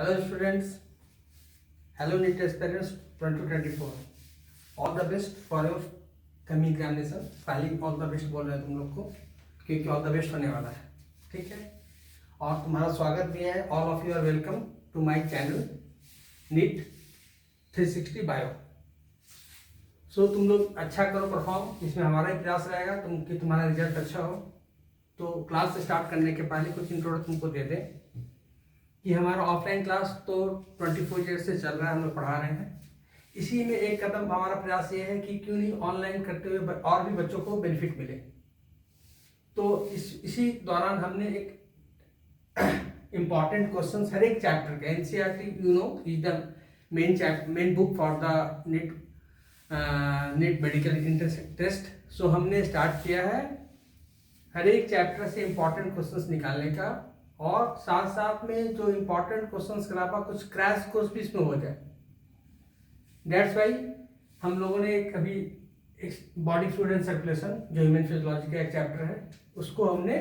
Hello students, hello NEET aspirants 2024. All the best for your coming examination. पहले all the best बोल रहे हैं तुम लोग को क्योंकि ऑल द बेस्ट होने वाला है, ठीक है। और तुम्हारा स्वागत भी है। All of you are welcome to my channel NEET 360 bio. So तुम लोग अच्छा करो परफॉर्म, इसमें हमारा ही प्रयास रहेगा कि तुम्हारा रिजल्ट अच्छा हो। तो क्लास स्टार्ट करने के पहले कुछ इंट्रोडक्शन तुमको दे दें कि हमारा ऑफलाइन क्लास तो 24 ईयर से चल रहा है, हम लोग पढ़ा रहे हैं। इसी में एक कदम हमारा प्रयास ये है कि क्यों नहीं ऑनलाइन करते हुए और भी बच्चों को बेनिफिट मिले। तो इसी दौरान हमने एक इम्पॉर्टेंट क्वेश्चन हर एक चैप्टर के NCERT is the main book for the NEET medical entrance test. So हमने स्टार्ट किया है हर एक चैप्टर से इम्पॉर्टेंट क्वेश्चंस निकालने का, और साथ साथ में जो इम्पोर्टेंट क्वेश्चंस के अलावा कुछ क्रैश कोर्स भी इसमें हो जाए। दैट्स वाई हम लोगों ने अभी एक बॉडी फ्लूइड एंड सर्कुलेशन जो ह्यूमन फिजियोलॉजी का एक चैप्टर है उसको हमने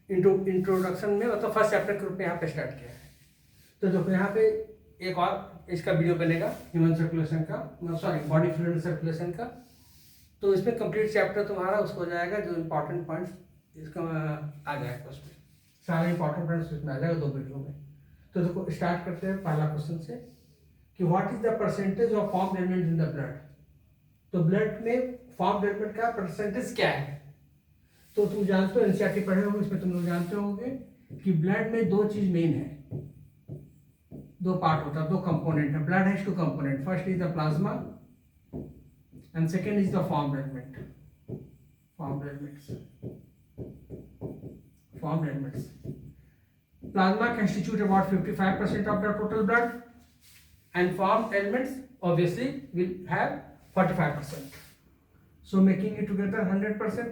इंट्रोडक्शन में मतलब फर्स्ट चैप्टर के रूप में यहाँ पे स्टार्ट किया है। तो देखो यहाँ पे एक और इसका वीडियो बनेगा ह्यूमन सर्कुलेशन का, sorry body fluid and circulation का। तो इसमें कंप्लीट चैप्टर तुम्हारा उसको हो जाएगा, जो इम्पोर्टेंट पॉइंट्स इसका आ जाएगा, उसमें सारे इंपॉर्टेंट पॉइंट्स इसमें आ जाएगा 2 वीडियो में। तो देखो स्टार्ट करते हैं पहला क्वेश्चन से कि what is the percentage of form element in the blood. तो ब्लड में फॉर्म एलिमेंट का परसेंटेज क्या है। तो तुम जानते हो, NCERT पढ़े होंगे, इसमें तुम लोग जानते होंगे कि ब्लड में 2 चीज मेन है, 2 पार्ट होता है, 2 कंपोनेंट है। Blood has 2 component, first is the plasma and second is the form element. Form elements. Plasma constitute about 55% of the total blood, and formed elements obviously will have 45%. So making it together 100%.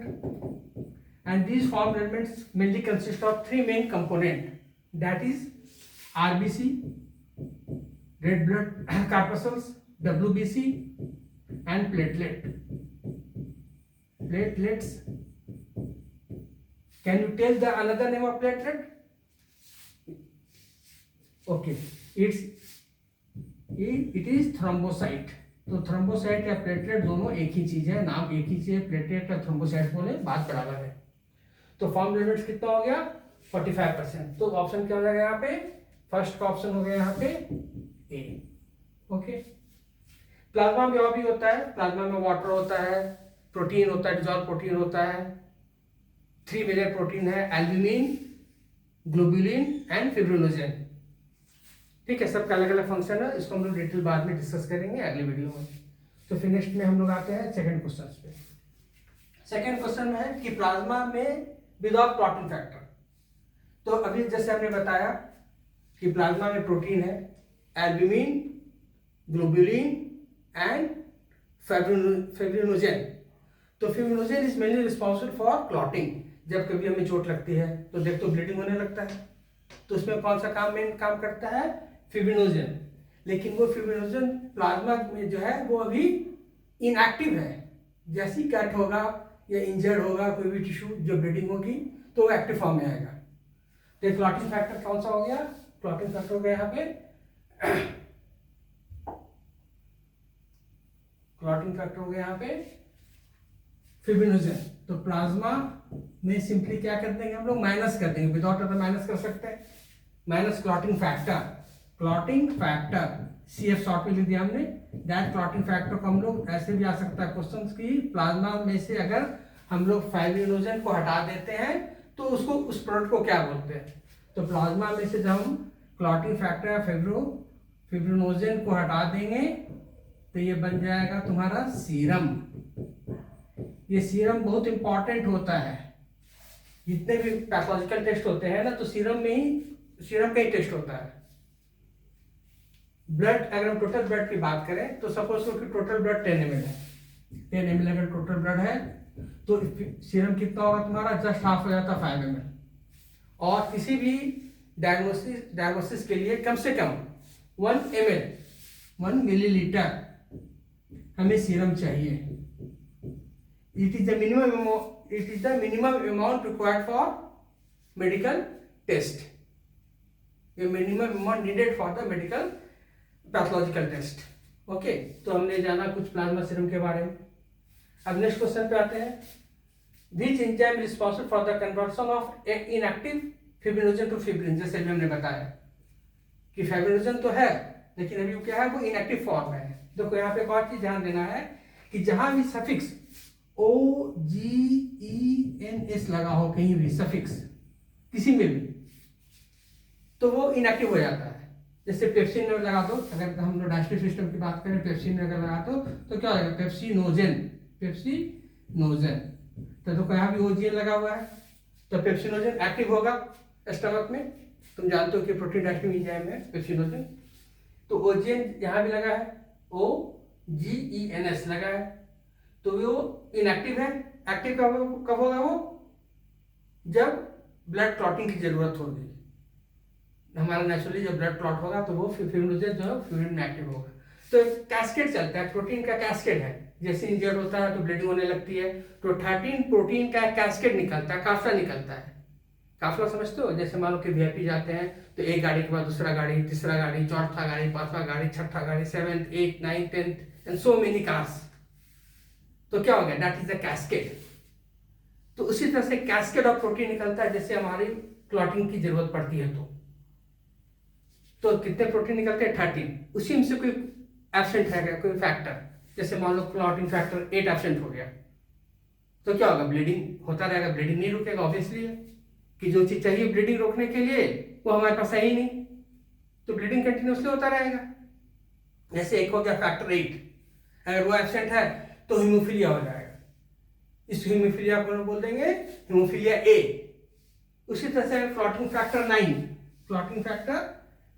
And these formed elements mainly consist of 3 main components. That is RBC, red blood corpuscles, WBC, and platelets. Can you tell the another name of platelet? Okay, it is thrombocyte. तो thrombocyte या platelet दोनों एक ही चीज है, नाम एक ही चीज है, प्लेटलेट या थ्रोम्बोसाइट बोले बात बराबर है। तो फॉर्म एलिमेंट्स कितना हो गया 45%। तो ऑप्शन क्या हो जाएगा यहाँ पे, फर्स्ट का ऑप्शन हो गया यहाँ पे ए। ओके, प्लाज्मा में और भी होता है, प्लाज्मा में वाटर होता है, प्रोटीन होता है, डिजॉल्व प्रोटीन होता है, 3 मेजर प्रोटीन है, एल्ब्यूमिन, ग्लोबुलिन एंड फिब्रिनोजेन। ठीक है, सबका अलग अलग फंक्शन है, इसको हम लोग डिटेल बाद में डिस्कस करेंगे अगले वीडियो में। तो फिर नेक्स्ट में हम लोग आते हैं सेकंड क्वेश्चन पे। सेकंड क्वेश्चन में है कि प्लाज्मा में विदाउट क्लॉटिंग फैक्टर। तो अभी जैसे हमने बताया कि प्लाज्मा में प्रोटीन है, एल्ब्यूमिन, ग्लोबुलिन एंड फिब्रिनोजेन। तो fibrinogen is mainly responsible for clotting. जब कभी हमें चोट लगती है तो देख तो ब्लीडिंग होने लगता है, तो उसमें कौन सा मेन काम करता है, फिब्रिनोजेन। लेकिन वो फिब्रिनोजेन प्लाज्मा में जो है वो अभी इनएक्टिव है। जैसे ही कट होगा या इंजर्ड होगा कोई भी टिश्यू जो ब्लीडिंग होगी तो वो एक्टिव फॉर्म में आएगा। तो क्लॉटिंग फैक्टर कौन सा हो गया, क्लॉटिंग फैक्टर हो गया यहाँ पे क्लॉटिंग फैक्टर हो गया यहाँ पे फिब्रिनोजेन। तो प्लाज्मा में सिंपली क्या कर देंगे हम लोग, माइनस कर देंगे, विदाउट अदर माइनस कर सकते हैं, minus clotting factor CF short में लिख दिया हमने। दैट क्लॉटिंग फैक्टर को हम लोग ऐसे भी आ सकता है क्वेश्चन की, प्लाज्मा में से अगर हम लोग फाइब्रिनोजेन को हटा देते हैं तो उसको उस प्रोडक्ट को क्या बोलते हैं। तो प्लाज्मा में से जब हम क्लॉटिंग फैक्टर या फिब्रिनोजेन को हटा देंगे तो ये बन जाएगा तुम्हारा सीरम। ये सीरम बहुत इंपॉर्टेंट होता है, जितने भी पैथोलॉजिकल टेस्ट होते हैं ना तो सीरम का ही टेस्ट होता है। ब्लड, अगर हम टोटल ब्लड की बात करें तो सपोज करो कि टोटल ब्लड 10 ml है, 10 ml अगर टोटल ब्लड है तो सीरम कितना होगा तुम्हारा, जस्ट हाफ हो जाता 5 ml। और किसी भी डायग्नोसिस के लिए कम से कम 1 मिलीलीटर हमें सीरम चाहिए। It is the minimum amount required for medical test. ये minimum amount needed for the medical pathological test. Okay, तो हमने जाना कुछ प्लाज्मा सीरम के बारे में। अब नेक्स्ट क्वेश्चन पे आते हैं, which enzyme responsible for the conversion of inactive fibrinogen to fibrin. जैसे भी हमने बताया कि फाइब्रिनोजन तो है लेकिन अभी वो क्या है, वो इनएक्टिव फॉर्म है। देखो यहाँ पे एक और चीज ध्यान देना है कि जहां भी सफिक्स OGENS लगा हो, कहीं भी सफिक्स किसी में भी, तो वो इनएक्टिव हो जाता है। जैसे पेप्सिन में लगा दो, अगर हम लोग डाइजेस्टिव सिस्टम की बात करें, पेप्सिन में अगर लगा दो तो क्या होगा, पेप्सिनोजेन। तो देखो यहाँ भी OGN लगा हुआ है, तो पेप्सिनोजेन एक्टिव होगा स्टमक में। तुम जानते हो कि प्रोटीन एक्टिव एंजाइम है पेप्सिनोजेन। तो OGN यहाँ भी लगा है, OGENS लगा है, तो वो इनएक्टिव है। एक्टिव कब होगा वो, जब ब्लड क्लॉटिंग की जरूरत होगी। हमारा नेचुरली जब ब्लड क्लॉट होगा तो वो फिब्रिनोजन जो है फिब्रिन में एक्टिव होगा। तो कैस्केड चलता है, प्रोटीन का कैस्केड है। जैसे इंजर्ड होता है तो ब्लीडिंग होने लगती है, तो 13 प्रोटीन का कैस्केड निकलता है, काफला निकलता है। काफला समझते हो, जैसे मान लो कि VIP जाते हैं तो एक गाड़ी के बाद दूसरा गाड़ी, तीसरा गाड़ी, चौथा गाड़ी, पांचवा गाड़ी, छठा गाड़ी, 7th 8th 9th 10th and so many cars. तो क्या हो गया, दैट इज द कैस्केड। तो उसी तरह से कैस्केड ऑफ प्रोटीन निकलता है जैसे हमारी क्लॉटिंग की जरूरत पड़ती है। तो कितने प्रोटीन निकलते हैं, 13। उसी में से कोई एब्सेंट है क्या, कोई फैक्टर, जैसे मान लो क्लॉटिंग फैक्टर 8 एब्सेंट हो गया, तो क्या होगा, ब्लीडिंग होता रहेगा। ब्लीडिंग नहीं रुकेगा, ऑब्वियसली है कि जो चीज चाहिए ब्लीडिंग रोकने के लिए वो हमारे पास है ही नहीं, तो ब्लीडिंग कंटिन्यूसली होता रहेगा। जैसे एक हो गया फैक्टर 8, अगर वो एब्सेंट है तो हीमोफीलिया हो जाएगा। इस हीमोफीलिया को बोल देंगे हीमोफीलिया A। उसी तरह से clotting factor 9, clotting factor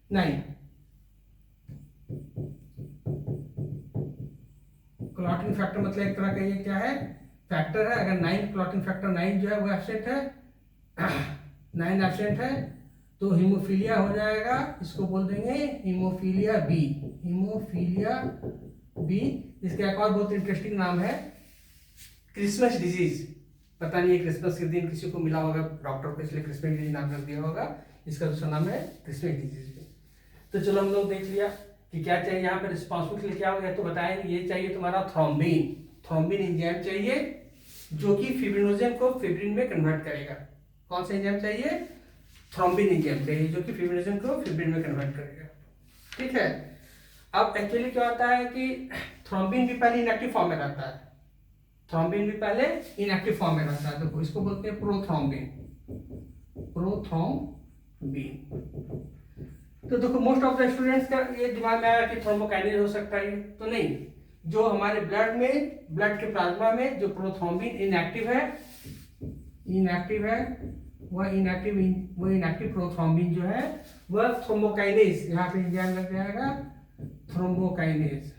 9, clotting factor मतलब एक तरह का ये क्या है, फैक्टर है। अगर 9 क्लॉटिंग फैक्टर 9 जो है वो एब्सेंट है, 9 एब्सेंट है, तो हीमोफीलिया हो जाएगा। इसको बोल देंगे हीमोफीलिया B, हीमोफीलिया B। इसका एक और बहुत इंटरेस्टिंग नाम है, क्रिसमस डिजीज। पता नहीं क्रिसमस के दिन किसी को मिला होगा डॉक्टर को, इसलिए क्रिसमस डिजीज नाम रख दिया होगा। इसका दूसरा नाम है क्रिसमस डिजीज। तो चलो हम लोग देख लिया कि क्या चाहिए यहाँ पे, रिस्पॉन्सिबल के लिए क्या हो गया, तो बताया ये चाहिए तुम्हारा थ्रोम्बिन। थ्रोम्बिन एंजाइम चाहिए जो कि फिब्रिनोजन को फिब्रिन में कन्वर्ट करेगा। कौन सा एंजाइम चाहिए, थ्रोम्बिन एंजाइम चाहिए जो कि फिब्रिनोजन को फिब्रिन में कन्वर्ट करेगा। ठीक है, अब एक्चुअली क्या होता है कि थ्रोम्बिन भी पहले इनएक्टिव फॉर्म में रहता है, थ्रोम्बिन भी पहले इनएक्टिव फॉर्म में रहता है। तो इसको बोलते हैं प्रोथ्रोम्बिन, प्रोथ्रोम्बिन। तो देखो मोस्ट ऑफ द स्टूडेंट्स का ये दिमाग में आया कि थ्रोम्बोकाइनेज हो सकता है, तो नहीं। जो हमारे ब्लड में, ब्लड के प्लाज्मा में जो प्रोथ्रोम्बिन इनएक्टिव है, वह इनएक्टिव प्रोथ्रोम्बिन जो है वह थ्रोम्बोकाइनेज, यहाँ पे एंजाइम लग जाएगा थ्रोम्बोकाइनेज,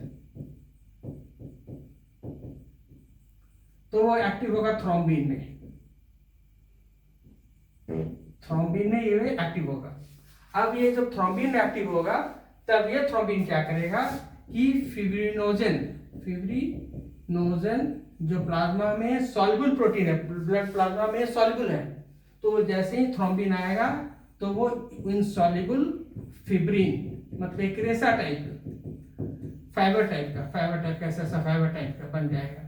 तो वो एक्टिव होगा थ्रोम्बिन में ये एक्टिव होगा। अब ये जब थ्रोम्बिन में एक्टिव होगा तब ये थ्रोम्बिन क्या करेगा कि फिब्रिनोजन जो प्लाज्मा में सॉल्युबल प्रोटीन है, ब्लड प्लाज्मा में सॉल्युबल है, तो जैसे ही थ्रोम्बिन आएगा तो वो इनसॉल्युबल फिब्रिन, मतलब एक रेसा टाइप, फाइबर टाइप का ऐसा फाइबर टाइप का बन जाएगा।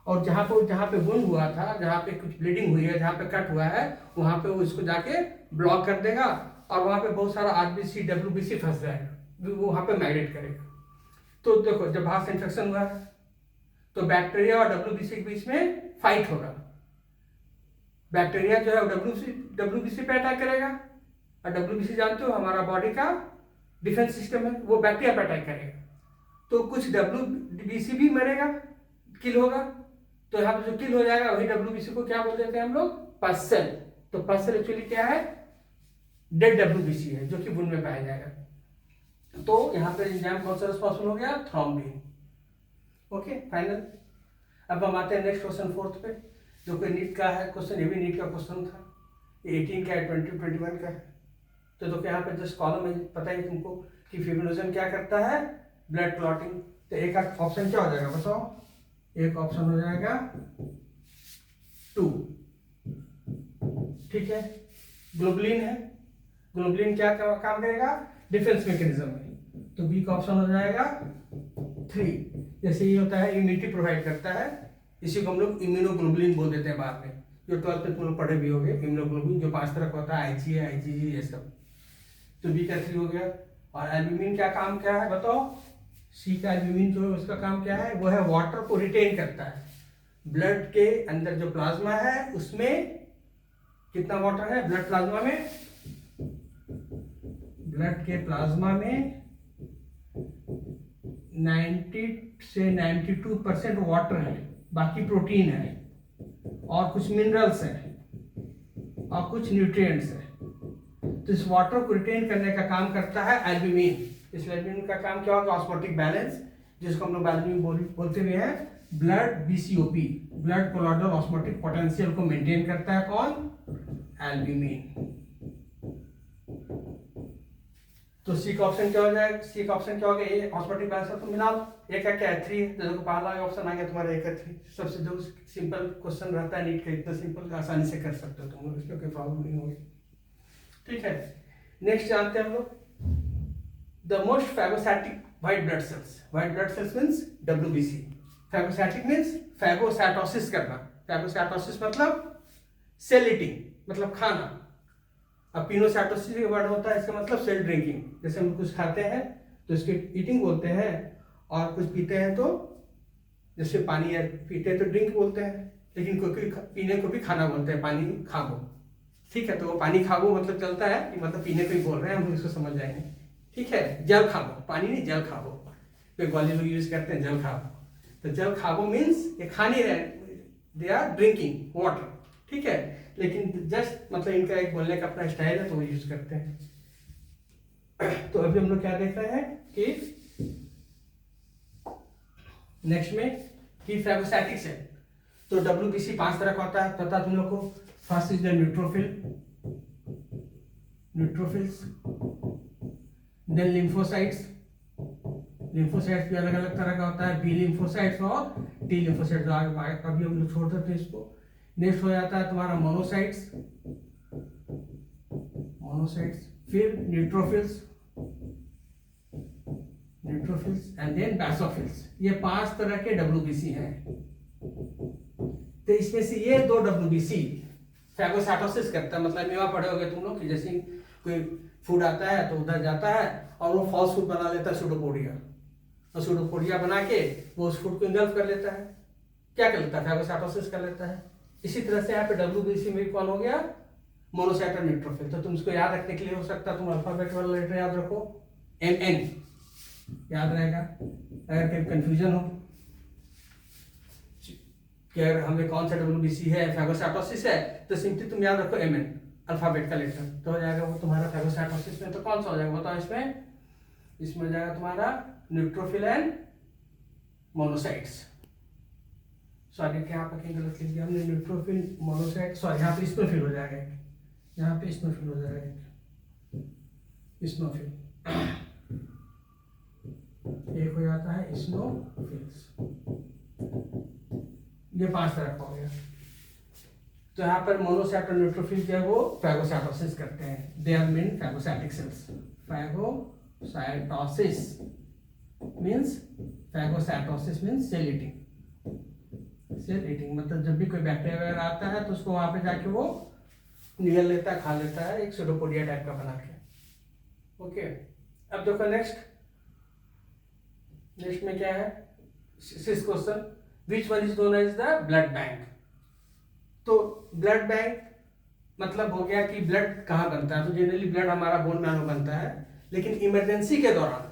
और जहाँ पे वुंड हुआ था, जहाँ पे कुछ ब्लीडिंग हुई है, जहाँ पे कट हुआ है, वहां पे वो इसको जाके ब्लॉक कर देगा और वहां पे बहुत सारा RBC WBC फंस जाएगा, वो वहां पे माइग्रेट करेगा। तो देखो जब बाहर से इन्फेक्शन हुआ है तो बैक्टीरिया और WBC के बीच में फाइट होगा। बैक्टीरिया जो है WBC पे अटैक करेगा, और WBC जानते हो हमारा बॉडी का डिफेंस सिस्टम है, वो बैक्टीरिया पे अटैक करेगा। तो कुछ WBC भी मरेगा, किल होगा। तो यहाँ पे जो किल हो जाएगा वही WBC को क्या बोल देते हैं हम लोग, पसल। तो पसल एक्चुअली क्या है, डेड WBC है जो कि वुंड में पाया जाएगा। तो यहाँ पे एंजाइम कौन सा रिस्पॉन्सिबल हो गया, थ्रोम्बिन। Okay final. अब हम आते हैं नेक्स्ट क्वेश्चन 4th पे, जो कि नीट का है क्वेश्चन। ये भी नीट का क्वेश्चन था, 18 का है, 2021 का है। तो देखो यहाँ पे जस्ट कॉलम में पता है तुमको कि फिब्रिनोजन क्या करता है, ब्लड क्लॉटिंग। तो एक ऑप्शन क्या हो जाएगा बताओ, एक ऑप्शन हो जाएगा 2, ठीक है। ग्लोबुलिन है, ग्लोबुलिन क्या काम करेगा? डिफेंस मैकेनिज्म में। तो बी का ऑप्शन हो जाएगा 3। जैसे ये होता है इम्यूनिटी प्रोवाइड करता है, इसी को हम लोग इम्यूनोग्लोबुलिन बोल देते हैं बाद में। जो 12th में तुम लोग पढ़े भी होंगे, इम्यूनोग्लोबुलिन जो 5 तरह का होता है, IgA, IgG, ये सब। तो बी का 3 हो गया। और एल्ब्यूमिन क्या काम क्या है बताओ? सी का एल्ब्यूमिन जो उसका काम क्या है? वो है वाटर को रिटेन करता है। ब्लड के अंदर जो प्लाज्मा है उसमें कितना वाटर है? ब्लड प्लाज्मा में, ब्लड के प्लाज्मा में 90 से 92% वाटर है, बाकी प्रोटीन है और कुछ मिनरल्स है और कुछ न्यूट्रिएंट्स है। तो इस वाटर को रिटेन करने का काम करता है एल्ब्यूमिन। इस एल्ब्यूमिन का काम क्या होगा? ऑस्मोटिक बैलेंस, जिसको हम लोग एल्ब्यूमिन बोलते हुए हैं blood BCOP, blood colloidal osmotic potential को मेंटेन करता है कौन? एल्ब्यूमिन। तो सी का ऑप्शन क्या हो जाएगा? सी का ऑप्शन क्या हो गया? ए ऑस्मोटिक बैलेंस तो मिला ए का क्या है? 3 है। देखो पहला ऑप्शन आ गया तुम्हारा ए का 3। सबसे जो सिंपल क्वेश्चन रहता है नीट का, इतना सिंपल आसानी से कर सकते हो तुम लोग, इसमें कोई प्रॉब्लम नहीं होगी। ठीक है, नेक्स्ट जानते हैं हम लोग the most phagocytic white blood cells. White blood cells means WBC। Phagocytic means phagocytosis करना। फैगोसाइटोसिस मतलब सेल ईटिंग, मतलब खाना। अब पिनोसाइटोसिस का वर्ड होता है, इसका मतलब सेल ड्रिंकिंग। जैसे हम कुछ खाते हैं तो इसके ईटिंग बोलते हैं, और कुछ पीते हैं तो, जैसे पानी या पीते हैं तो ड्रिंक बोलते हैं, लेकिन कोई पीने को भी खाना बोलते हैं, पानी खाओ। ठीक है, तो वो पानी खाओ मतलब चलता है कि मतलब पीने को ही बोल रहे हैं, हम इसको समझ जाएंगे। ठीक है, जल खाओ, पानी नहीं जल खाओ। कोई ग्वालियर लोग यूज करते हैं जल खाओ। तो जल खाओ मीन्स ये खा नहीं रहे, दे आर ड्रिंकिंग वाटर। ठीक है, लेकिन जस्ट मतलब इनका एक बोलने का अपना स्टाइल है तो वो यूज करते हैं। तो अभी हम लोग क्या देख रहे हैं कि नेक्स्ट में कि फैगोसाइटिक सेल। तो WBC 5 तरह का होता है, पता तुम लोग को। First is the neutrophil, neutrophils, then lymphocytes. Lymphocytes भी अलग अलग तरह का होता है, बी लिम्फोसाइट्स और टी लिम्फोसाइट्स। अभी हम लोग छोड़ देते हैं इसको। नेक्स्ट हो जाता है तुम्हारा मोनोसाइट्स, मोनोसाइट्स, फिर neutrophils, neutrophils and then basophils. ये 5 तरह के WBC हैं। तो इसमें से ये 2 WBC फैगोसाइटोसिस करता है। मतलब मेवा पढ़े होगे तुम लोग कि जैसे कोई फूड आता है तो उधर जाता है और वो फॉल्स फूड बना लेता है, सूडोपोडिया। और सूडोपोडिया बना के वो उस फूड को इंगल्फ कर लेता है। क्या कर लेता है? फैगोसाइटोसिस कर लेता है। इसी तरह से यहाँ पे WBC में कौन हो गया? मोनोसाइट और न्यूट्रोफिल। तो तुम इसको याद रखने के लिए हो सकता है तुम अल्फाबेट वाला लेटर याद रखो, MN याद रहेगा। अगर कहीं कंफ्यूजन हो कि अगर हमें कौन सा WBC है, फैगोसाइटोसिस है, तो सिंपली तुम याद रखो MN अल्फाबेट का लेटर, तो हो जाएगा वो तुम्हारा फैगोसाइटोसिस में। तो कौन सा हो जाएगा बताओ इसमें? इसमें हो जाएगा तुम्हारा न्यूट्रोफिल एंड मोनोसाइट्स। सॉरी क्या आप कहीं गलत लिख दिया हमने, न्यूट्रोफिल मोनोसाइट, सॉरी यहाँ पे स्नोफिल हो जाएगा, यहाँ पे स्नोफिल हो जाएगा, स्नोफिल एक हो जाता है स्नोफिल्स। ये 5 तरह का हो गया। तो यहाँ पर मोनोसाइट और न्यूट्रोफिल जो है वो फैगोसाइटोसिस करते हैं। They are main phagocytic cells. Phagocytosis means, phagocytosis means cell eating. Cell eating मतलब जब भी कोई बैक्टीरिया वगैरह आता है तो उसको वहां पे जाके वो निगल लेता है, खा लेता है, एक सूडोपोडिया टाइप का बना के। ओके, अब देखो नेक्स्ट में क्या है? 6th question, which one is known as the blood bank. तो ब्लड बैंक मतलब हो गया कि ब्लड कहाँ बनता है? तो जनरली ब्लड हमारा बोन मैरो बनता है, लेकिन इमरजेंसी के दौरान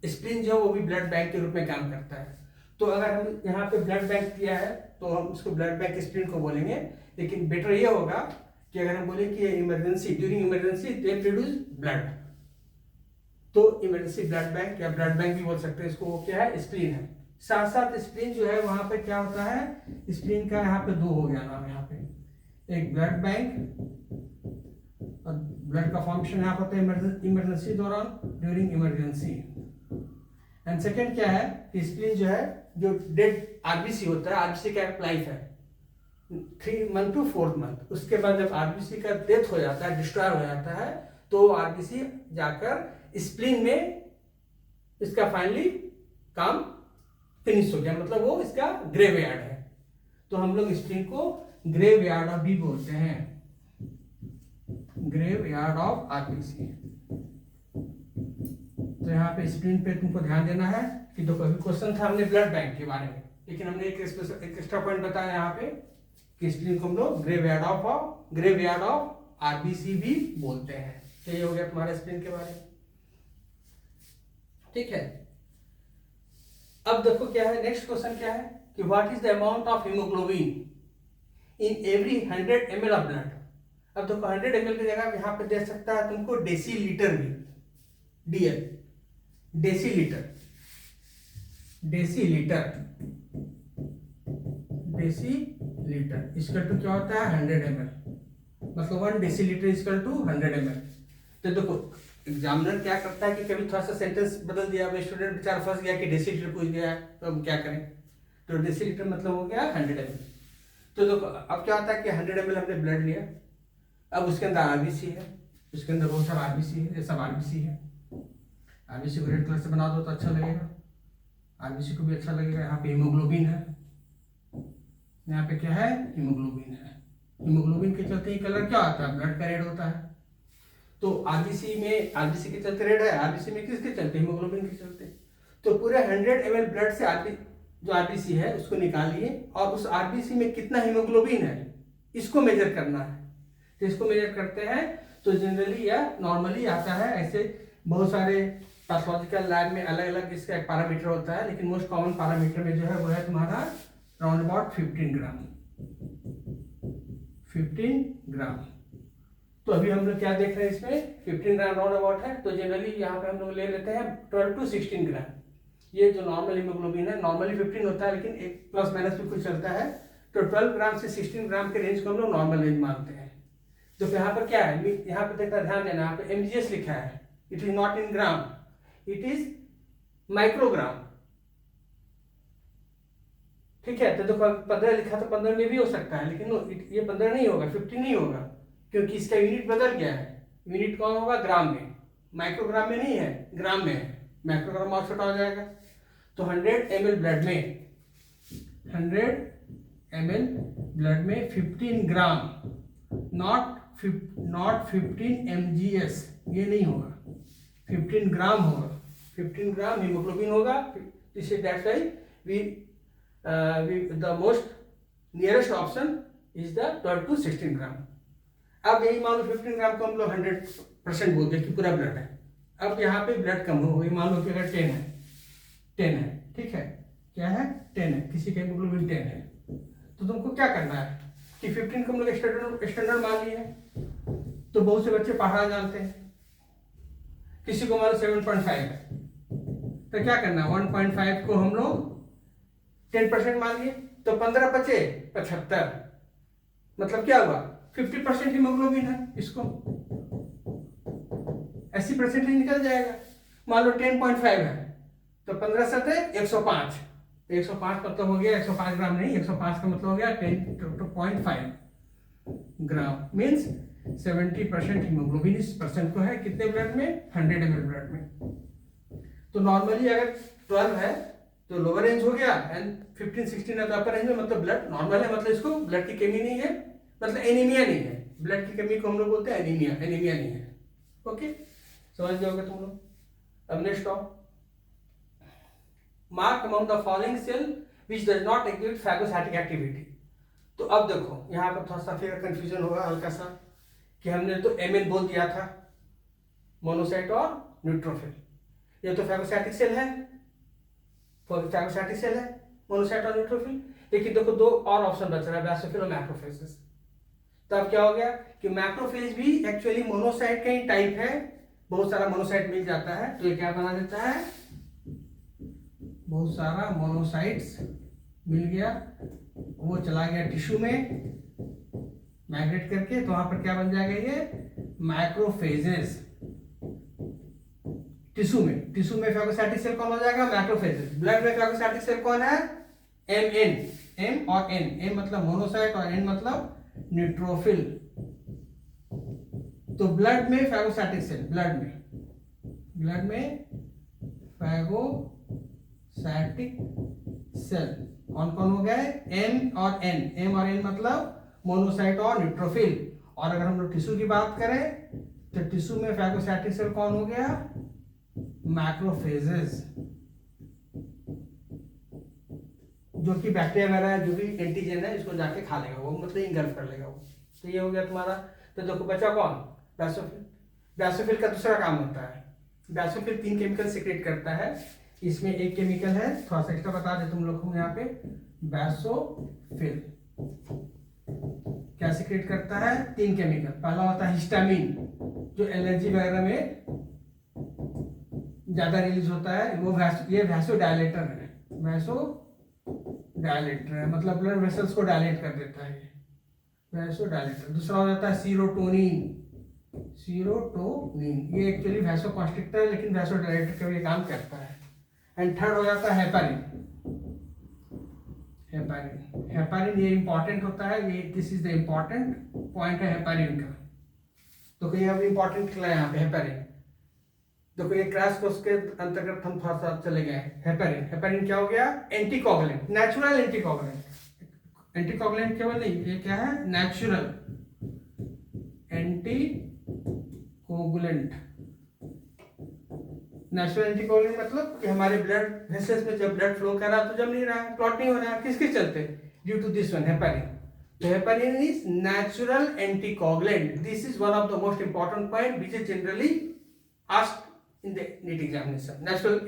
स्प्लीन जो है वो भी ब्लड बैंक के रूप में काम करता है। तो अगर हम यहाँ पे ब्लड बैंक दिया है तो हम उसको ब्लड बैंक स्प्लीन को बोलेंगे, लेकिन बेटर ये होगा कि अगर हम बोले कि emergency, during emergency they produce blood, तो इमरजेंसी ब्लड बैंक या ब्लड बैंक भी बोल सकते हैं इसको। वो क्या है? स्प्लीन है। साथ साथ स्प्लीन जो है वहां पे क्या होता है? स्प्लीन का यहाँ पे 2 हो गया नाम, यहाँ पे एक ब्लड बैंक और ब्लड का फंक्शन यहाँ होता है इमरजेंसी दौरान, ड्यूरिंग इमरजेंसी। एंड सेकेंड क्या है कि स्प्लीन जो है, जो डेड आरबीसी होता है, आरबीसी का लाइफ है, 3 मंथ टू 4th मंथ। उसके बाद जब आरबीसी का डेथ हो जाता है, डिस्ट्रॉय हो जाता है, तो आरबीसी जाकर स्प्लीन में इसका फाइनली काम फिनिश हो गया, मतलब वो इसका ग्रेव यार्ड है। तो हम लोग स्प्लीन को ग्रेव यार्ड ऑफ भी बोलते हैं, ग्रेव यार्ड ऑफ आरबीसी। तो यहाँ पे स्प्लीन पे तुमको ध्यान देना है कि देखो अभी क्वेश्चन था हमने ब्लड बैंक के बारे में, लेकिन हमने एक एक्स्ट्रा पॉइंट बताया यहाँ पे कि स्प्लीन को हम लोग ग्रेव यार्ड ऑफ आरबीसी भी बोलते हैं। तो ये हो गया तुम्हारा स्प्लीन के बारे में, ठीक है। अब देखो क्या है, नेक्स्ट क्वेश्चन क्या है कि what is the amount of haemoglobin in every 100 ml of blood. अब देखो 100 ml की जगह यहाँ पे दे सकता है तुमको डेसीलीटर भी, डीएल, डेसीलीटर, इसका टू क्या होता है 100 ml, मतलब 1 डेसीलीटर इसका टू 100 ml। तो देखो एग्जामिनर क्या करता है कि कभी थोड़ा सा सेंटेंस बदल दिया, स्टूडेंट बेचारा फंस गया कि डेसीलीटर पूछ गया है, तो हम क्या करें, तो डेसीलीटर मतलब हो गया 100 ml। तो देखो अब क्या होता है कि 100 ml हमने ब्लड लिया, अब उसके अंदर आरबीसी है, उसके अंदर बहुत सारा आरबीसी है, ये सब आरबीसी है। आरबीसी को रेड कलर से बना दो तो अच्छा लगेगा, आरबीसी को भी अच्छा लगेगा। यहाँ पे हीमोग्लोबिन है, यहाँ पे क्या है हीमोग्लोबिन है। हीमोग्लोबिन के चलते ही कलर क्या आता है, ब्लड का रेड होता है। तो आरबीसी के चलते रेड है, आरबीसी में किसके चलते, हीमोग्लोबिन के चलते। तो पूरे 100 ml ब्लड से जो आरबीसी है उसको निकालिए और उस आरबीसी में कितना हीमोग्लोबिन है इसको मेजर करना है। तो इसको मेजर करते हैं तो जनरली या नॉर्मली आता है, ऐसे बहुत सारे पैथोलॉजिकल लैब में अलग अलग इसका एक पैरामीटर होता है, लेकिन मोस्ट कॉमन पैरामीटर में जो है वो है तुम्हारा राउंड अबाउट 15 ग्राम। तो अभी हम लोग क्या देख रहे हैं, इसमें 15 ग्राम राउंड अबाउट है। तो जनरली यहाँ पे हम लोग ले लेते हैं 12 to 16 ग्राम। ये जो नॉर्मल हीमोग्लोबिन है, नॉर्मली 15 होता है, लेकिन एक प्लस माइनस भी कुछ चलता है। तो 12 ग्राम से 16 ग्राम के रेंज को हम लोग नॉर्मल रेंज मानते हैं। तो यहाँ पर क्या है, यहाँ पे देखना, ध्यान देना, यहाँ पे mgs लिखा है, it is not in gram, it is microgram, ठीक है। तो देखो 15 लिखा तो 15 में भी हो सकता है, लेकिन ये 15 नहीं होगा, 15 नहीं होगा, क्योंकि इसका यूनिट बदल गया है। यूनिट कौन होगा, ग्राम में, माइक्रोग्राम में नहीं है, ग्राम में है, माइक्रोग्राम और छोटा हो जाएगा। तो 100 ml ब्लड में 15 ग्राम, नॉट 15 mgs, ये नहीं होगा, 15 ग्राम होगा, 15 ग्राम हीमोग्लोबिन होगा। That's why the most nearest option is the 12 to 16 ग्राम। अब यही मान लो 15 ग्राम को हम लोग 100% बोलते हैं कि पूरा ब्लड है। अब यहाँ पे ब्लड कम हो गई, मान लो कि अगर 10 है, ठीक है, क्या है 10 है, किसी का हीमोग्लोबिन 10 है, तो तुमको क्या करना है कि 15 को हम लोग स्टैंडर्ड मान लिए। तो बहुत से बच्चे पहाड़ा जानते हैं, किसी को मान लो 7.5 है, तो क्या करना है 1.5 को हम लोग 10% मान लिए, तो 15 बचे 75, मतलब क्या हुआ 50% हीमोग्लोबिन है, इसको 80% ही निकल जाएगा। मान लो 10.5 है, तो 15 सतह 105, 105 मतलब हो गया 105 ग्राम नहीं, 105 का मतलब हो गया 10.5 ग्राम, मीन्स 70% हीमोग्लोबिन इस पर्सन को है, कितने ब्लड में, 100 ml ब्लड में। तो नॉर्मली अगर 12 है तो लोअर रेंज हो गया, एंड 15-16 है तो अपर रेंज में, मतलब ब्लड नॉर्मल है, मतलब इसको ब्लड की कमी नहीं है, मतलब एनीमिया नहीं है। ब्लड की कमी को हम लोग बोलते हैं एनीमिया, एनीमिया नहीं है। ओके, समझ जाओगे तुम लोग। अब next of mark among the following cell which does not exhibit phagocytic activity. तो अब देखो यहाँ पर थोड़ा सा फिर कंफ्यूजन होगा हल्का सा, कि हमने तो एमएन बोल दिया था, मोनोसाइट और न्यूट्रोफिल, ये तो फैगोसाइटिक सेल है, फैगोसाइटिक सेल है मोनोसाइट और न्यूट्रोफिल। लेकिन देखो दो और ऑप्शन बच रहा है, बेसोफिल और मैक्रोफेजेस। तो अब क्या हो गया कि मैक्रोफेज भी एक्चुअली मोनोसाइट का ही टाइप है, बहुत सारा मोनोसाइट मिल जाता है, तो ये क्या बना देता है, बहुत सारा मोनोसाइट्स मिल गया, वो चला गया टिश्यू में माइग्रेट करके, तो वहां पर क्या बन जाएगा, ये मैक्रोफेजेस। टिश्यू में फैगोसाइटिक सेल कौन हो जाएगा, मैक्रोफेजेस। ब्लड में फैगोसाइटिक सेल कौन है, एमएन, एम और एन, एम मतलब मोनोसाइट और एन मतलब न्यूट्रोफिल। तो ब्लड में फैगोसाइटिक सेल, ब्लड में फैगोसाइटिक सेल कौन कौन हो गए, एम और एन, एम और एन मतलब मोनोसाइट और न्यूट्रोफिल। और अगर हम लोग टिश्यू की बात करें तो टिश्यू में फैगोसाइटिक सेल कौन हो गया, मैक्रोफेजेस, जो कि बैक्टीरिया वगैरह जो भी एंटीजन है इसको जाके खा लेगा वो, मतलब इंगल्फ कर लेगा वो। तो ये हो गया तुम्हारा। तो देखो बचा कौन, बैसोफिल। बैसोफिल का दूसरा काम होता है, बैसोफिल 3 केमिकल सीक्रेट करता है। इसमें एक केमिकल है, थोड़ा सा एक्स्ट्रा बता दे तुम लोग को यहाँ पे, बैसोफिल क्या सीक्रेट करता है, 3 केमिकल। पहला होता है हिस्टामिन, जो एलर्जी वगैरह में ज्यादा रिलीज होता है, वो ये वैसोडायलेटर है, वैसोडायलेटर है, मतलब ब्लड वेसल्स को डायलेट कर देता है, वैसोडायलेटर। दूसरा हो जाता है सीरोटोनिन, ये एक्चुअली वैसोकॉन्स्ट्रिक्टर है लेकिन वैसोडायलेटर का भी काम करता है। एंड थर्ड हो जाता है हेपारिन। हेपारिन ये इंपॉर्टेंट होता है, ये this is the important point है हेपारिन का। तो ये अब इंपॉर्टेंट निकला यहाँ पे हेपारिन। देखो ये क्रैश कोर्स के अंतर्गत हम थोड़ा सा चले गए। हेपारिन क्या हो गया, एंटीकोगुलेंट, नेचुरल एंटीकोगुलेंट। एंटीकोगुलेंट केवल नहीं, ये क्या है, नेचुरल एंटीकोगुलेंट। नेचुरल एंटीकोगुलेंट मतलब कि हमारे ब्लड वेसल्स में जब ब्लड फ्लो कर रहा है तो जम नहीं रहा है, क्लॉट नहीं हो रहा है, किसके चलते, due to this one heparin. तो heparin is natural anticoagulant. This is one of the most important point which is generally asked in the NEET examination. Natural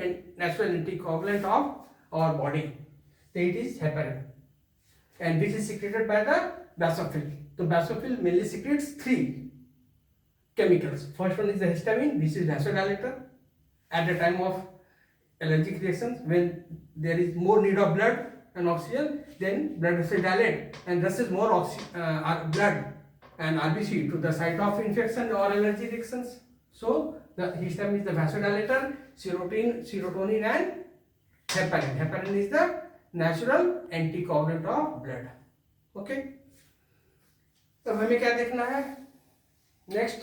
anticoagulant of our body. So it is heparin, and which is secreted by the basophil. So basophil mainly secretes 3 chemicals. First one is the histamine, which is vasodilator. At the time of allergic reactions, when there is more need of blood and oxygen, then blood vessels dilate and rushes more blood and RBC to the site of infection or allergy reactions. So the histamine is the vasodilator, serotonin and heparin. Heparin is the natural anticoagulant of blood. Okay. तो हमें क्या देखना है next,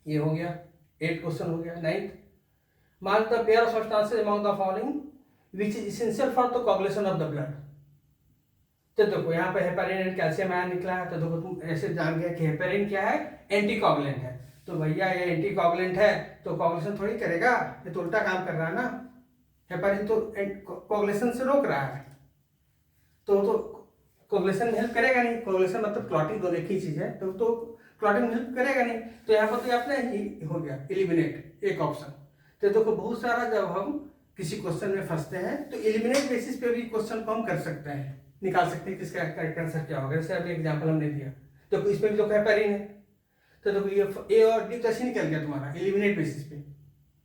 ये हो गया 8 question हो गया। 9th, mark the pair of substances among the following which is essential for the coagulation of the blood. तो देखो यहाँ पे हेपारिन एंड कैल्शियम आयन निकला है, तो देखो तुम ऐसे जान गए कि हेपारिन क्या है, एंटीकोगुलेंट है। तो भैया ये एंटीकोगुलेंट है तो कोगुलेशन थोड़ी करेगा, ये तो उल्टा काम कर रहा है ना। हेपारिन तो कोगुलेशन से रोक रहा है, तो कोगुलेशन में हेल्प करेगा नहीं। कोगुलेशन मतलब क्लॉटिंग, दोनों एक ही चीज है, तो क्लॉटिंग में हेल्प करेगा नहीं। तो यहाँ पर तो आपने ही हो गया एलिमिनेट, एक ऑप्शन। तो देखो बहुत सारा जब हम किसी क्वेश्चन में फंसते हैं तो एलिमिनेट बेसिस पे भी क्वेश्चन को हम कर सकते हैं, निकाल सकते हैं किसका करेक्ट आंसर क्या होगा। जैसे अभी एग्जाम्पल हमने दिया, तो इसमें भी तो हेपारिन है, तो देखो ये ए और डी तो ऐसे निकल गया तुम्हारा एलिमिनेट बेसिस पे,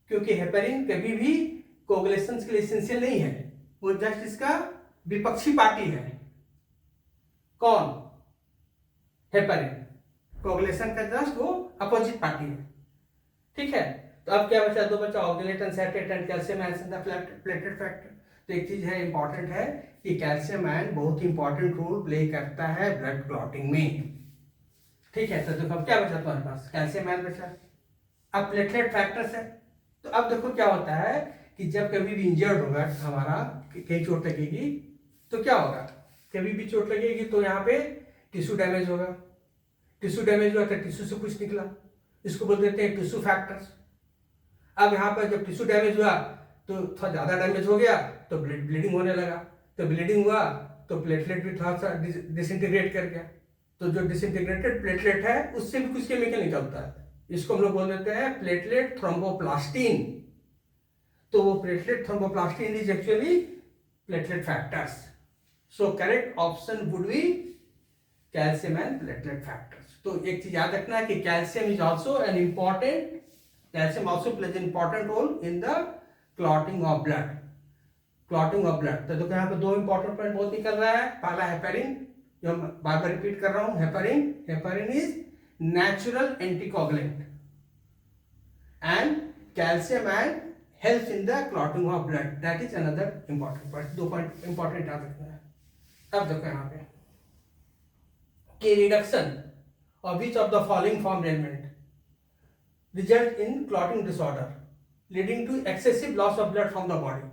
क्योंकि हेपारिन कभी भी कोगुलेशन के लिए एसेंशियल नहीं है, वो जस्ट इसका विपक्षी पार्टी है। कौन, हेपारिन कोगुलेशन का जस्ट वो अपोजिट पार्टी है। ठीक है, तो अब क्या बचा, 2 बचा, oxalate and saturate and calcium ion the platelet factor. तो एक चीज है इंपॉर्टेंट है कि कैल्शियम आयन बहुत इंपॉर्टेंट रोल प्ले करता है ब्लड क्लॉटिंग में। ठीक है, तो देखो अब क्या बचा तुम्हारे पास, कैल्शियम आयन बचा, अब प्लेटलेट फैक्टर्स है। तो अब देखो क्या होता है कि जब कभी भी इंजर्ड होगा हमारा, कहीं चोट लगेगी तो क्या होगा, कभी भी चोट लगेगी तो यहाँ पे टिश्यू डैमेज होगा, टिश्यू डैमेज हुआ तो टिश्यू से कुछ निकला, इसको बोल देते हैं टिश्यू फैक्टर्स। अब यहाँ पर जब टिश्यू डैमेज हुआ तो थोड़ा ज्यादा डैमेज हो गया तो ब्लीडिंग होने लगा, तो ब्लीडिंग हुआ तो प्लेटलेट भी थोड़ा सा डिसइंटीग्रेट कर गया। तो जो डिसइंटीग्रेटेड प्लेटलेट है उससे भी कुछ केमिकल निकलता है, इसको हम लोग बोल देते हैं प्लेटलेट थ्रोम्बोप्लास्टिन। तो वो platelet thromboplastin is actually platelet factors. So correct option would be calcium and platelet factors. तो एक चीज याद रखना है कि calcium is also an important, calcium also plays important role in the clotting of blood, clotting of blood. तो देखो यहाँ पे 2 इंपॉर्टेंट पॉइंट बहुत निकल रहा है। पहला हेपारिन, जो मैं बार बार रिपीट कर रहा हूं, heparin is natural anticoagulant and calcium ion helps in the clotting of blood, that is another important point. 2 point important याद रखना है। अब देखो यहाँ पे कि reduction of which of the following form ailment result in clotting disorder leading to excessive loss of blood from the body।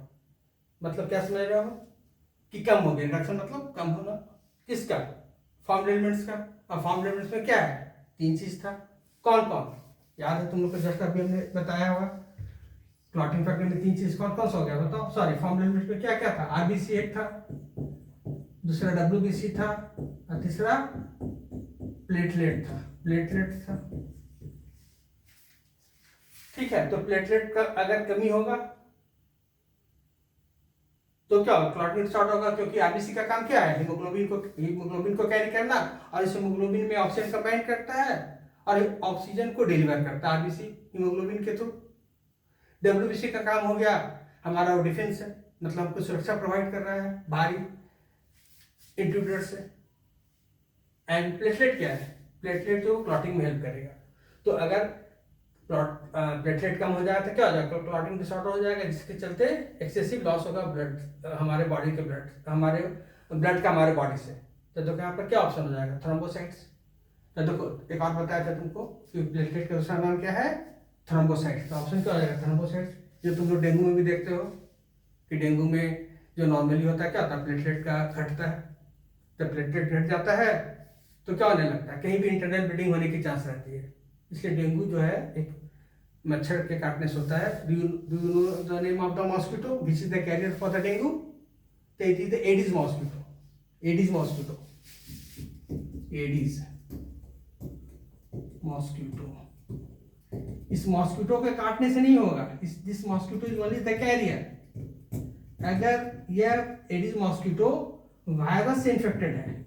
मतलब क्या समझ रहे हो कि कम हो गया, रिडक्शन मतलब कम होना किसका, फॉर्म एलिमेंट्स का। अब फॉर्म एलिमेंट्स में क्या है, 3 चीज था, कौन कौन याद है तुम लोग को, जस्ट अभी हमने बताया हुआ क्लॉटिंग फैक्टर में 3 चीज कौन कौन सा हो गया बताओ। सॉरी, फॉर्म एलिमेंट्स में क्या क्या था, आरबीसी एक था, दूसरा डब्ल्यूबीसी था और तीसरा प्लेटलेट था। ठीक है, तो प्लेटलेट का अगर कमी होगा तो क्या होगा, क्लॉटिंग स्टार्ट होगा, क्योंकि आरबीसी का काम क्या है, हीमोग्लोबिन को कैरी करना, और इस हीमोग्लोबिन में ऑक्सीजन कंबाइन करता है और ऑक्सीजन को डिलीवर करता है आरबीसी हीमोग्लोबिन के थ्रू। डब्ल्यूबीसी का काम हो गया हमारा डिफेंस है, मतलब हमको सुरक्षा प्रोवाइड कर रहा है बाहरी इंट्रूडर से। एंड प्लेटलेट क्या है, प्लेटलेट जो क्लॉटिंग में हेल्प करेगा। तो अगर प्लेटलेट कम हो जाएगा तो क्या हो जाएगा, क्लॉटिंग डिसऑर्डर हो जाएगा, जिसके चलते एक्सेसिव लॉस होगा ब्लड, हमारे बॉडी के हमारे ब्लड का हमारे बॉडी से। तो देखो यहाँ पर क्या ऑप्शन हो जाएगा, थ्रोम्बोसाइट्स। तो देखो एक और बताया था तुमको कि प्लेटलेट का दूसरा नाम क्या है, थ्रोम्बोसाइट्स। तो ऑप्शन क्या हो जाएगा, थ्रोम्बोसाइट्स। जो तुम लोग डेंगू में भी देखते हो कि डेंगू में जो नॉर्मली होता है क्या होता है, प्लेटलेट का घटता है। जब प्लेटलेट घट जाता है तो क्या होने लगता है, कहीं भी इंटरनल ब्लीडिंग होने की चांस रहती है। इसलिए डेंगू जो है एक मच्छर के काटने से होता है। Do you know the name of the mosquito which is the carrier for the dengue? तो it is the Aedes mosquito. Aedes mosquito इस मॉस्किटो के काटने से नहीं होगा, this mosquito is only the carrier. अगर यह एडिस मॉस्किटो वायरस से इन्फेक्टेड है,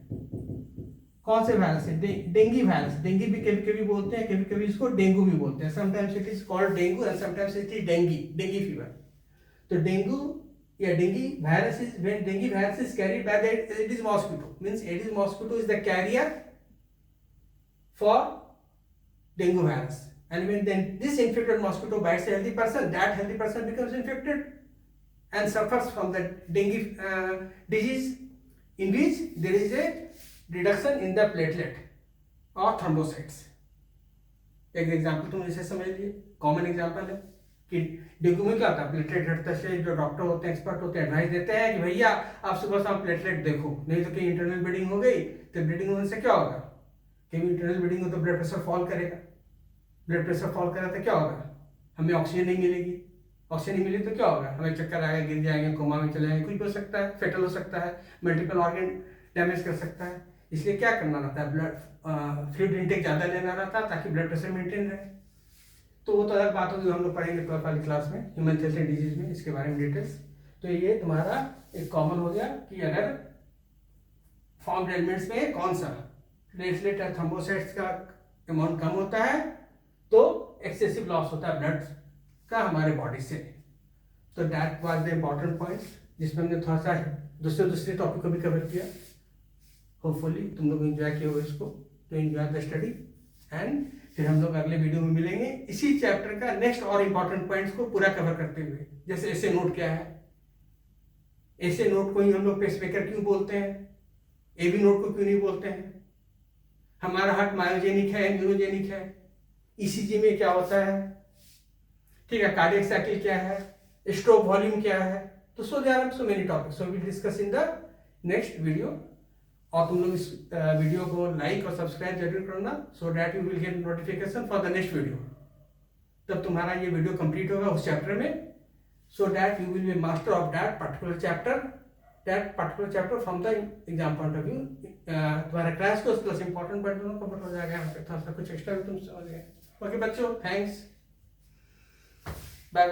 कौन से वायरस से, डेंगी वायरस। डेंगी भी कभी कभी बोलते हैं, कभी कभी इसको डेंगू भी बोलते हैं। Sometimes it is called dengue and sometimes it is dengue fever. तो डेंगू या dengue virus is, when dengue virus is carried by the Aedes mosquito, means aedes mosquito is the carrier for dengue virus. And when then this infected mosquito bites a healthy person, that healthy person becomes infected and suffers from the dengue disease, in which there is a reduction in the platelet or thrombocytes। एक example तुम इसे समझ लिए, common example है कि dengue में क्या होता है, प्लेटलेट घटता से जो डॉक्टर होते हैं, एक्सपर्ट होते हैं, एडवाइस देते हैं कि भैया आप सुबह शाम प्लेटलेट देखो, नहीं तो कहीं इंटरनल ब्लीडिंग हो गई तो ब्लीडिंग होने से क्या होगा, कहीं इंटरनल ब्लीडिंग हो तो ब्लड प्रेशर फॉल करेगा, ब्लड प्रेशर फॉल करेगा तो क्या होगा, हमें ऑक्सीजन नहीं मिलेगी, ऑक्सीजन नहीं मिली तो क्या होगा, हमें चक्कर आएगा, गिर जाएंगे, कोमा में चले जाएंगे, कुछ भी हो सकता है, फेटल हो सकता है, मल्टीपल ऑर्गन डैमेज कर सकता है। इसलिए क्या करना रहता है, ब्लड फ्लूइड इंटेक ज़्यादा लेना रहता है ताकि ब्लड प्रेशर मेंटेन रहे। तो वो तो अलग बात होगी, हम लोग पढ़ेंगे 12th वाली क्लास में ह्यूमन हेल्थ डिजीज में इसके बारे में डिटेल्स। तो ये तुम्हारा एक कॉमन हो गया कि अगर फॉर्म्ड एलिमेंट्स में कौन सा प्लेटलेट या थ्रोम्बोसाइट्स का अमाउंट कम होता है तो एक्सेसिव लॉस होता है ब्लड का हमारे बॉडी से। तो that was the important points जिसमें हमने थोड़ा सा दूसरे टॉपिक को भी कवर किया। होपफुली तुम लोग एंजॉय किए हो इसको, तो एंजॉय द स्टडी एंड फिर हम लोग अगले वीडियो में मिलेंगे इसी चैप्टर का नेक्स्ट और इम्पोर्टेंट पॉइंट्स को पूरा कवर करते हुए। जैसे ऐसे नोट क्या है, ऐसे नोट को ही हम लोग पेसमेकर क्यों बोलते हैं, एबी नोट को क्यों नहीं बोलते हैं, हमारा हार्ट मायोजेनिक है न्यूरोजेनिक है, ईसीजी में क्या होता है, ठीक है, कार्डियक साइकिल क्या है, स्ट्रोक वॉल्यूम क्या है। तो so there are so many topics, so we discuss in the next video. और तुम लोग इस वीडियो को लाइक और सब्सक्राइब जरूर करना so that you will get notification for the next video. तब तुम्हारा ये वीडियो कंप्लीट होगा उस चैप्टर में, so that you will be master of that particular chapter from the exam point of view. तुम्हारा crash course plus important point दोनों cover हो जाएगा, यहाँ पे थोड़ा सा कुछ एक्स्ट्रा भी तुम समझ गए। ओके बच्चों, थैंक्स।